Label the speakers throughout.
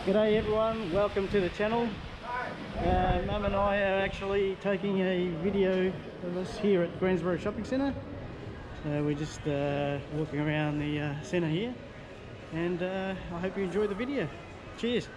Speaker 1: G'day everyone, welcome to the channel. Mum and I are actually taking a video of us here at Greensborough Shopping Centre. We're just walking around the centre here, and I hope you enjoy the video. Cheers!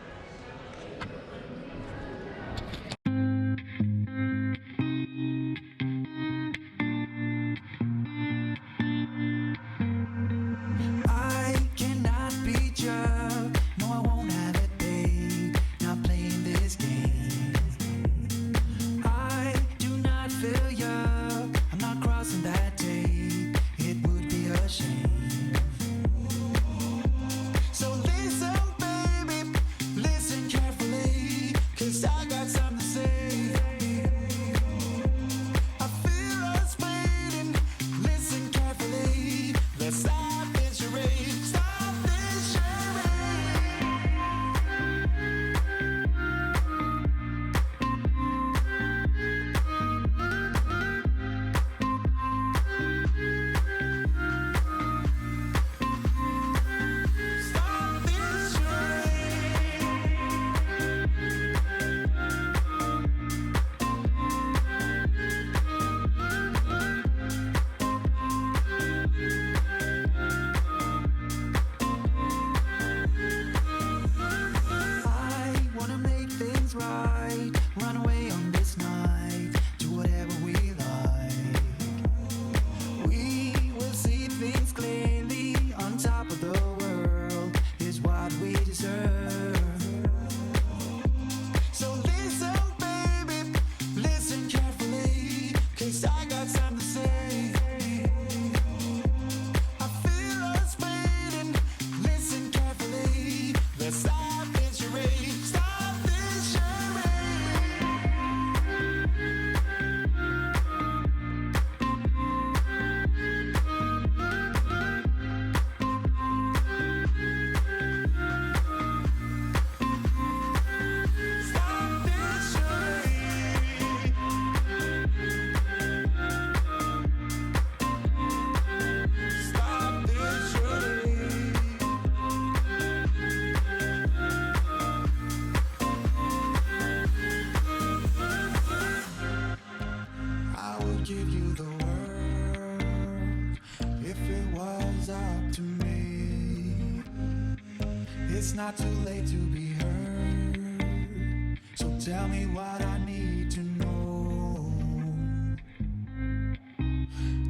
Speaker 2: It's not too late to be heard, so tell me what I need to know.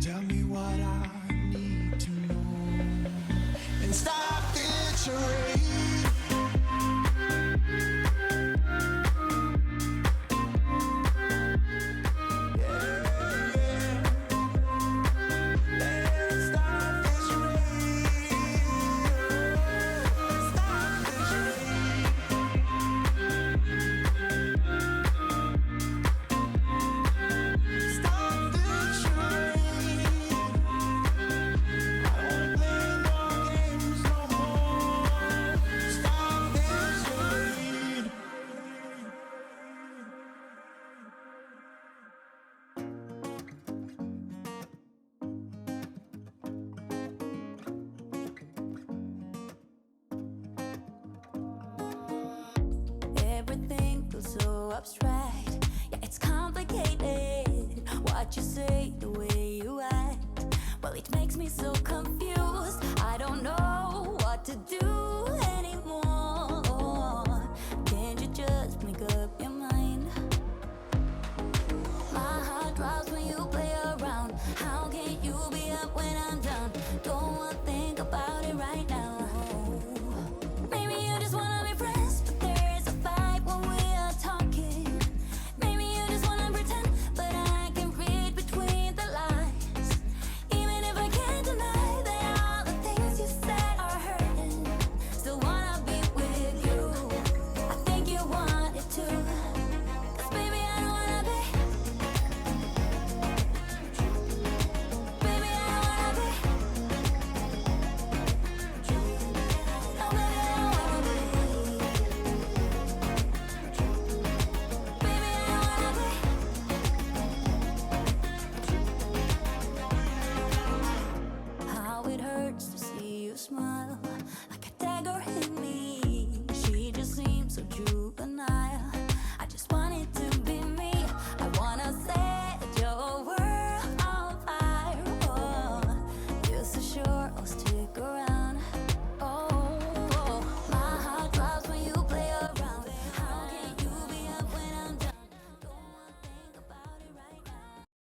Speaker 2: Tell me what I need to know, and stop this charade.
Speaker 3: Everything feels so abstract. Yeah, it's complicated. What you say, the way you act, well, it makes me so confused.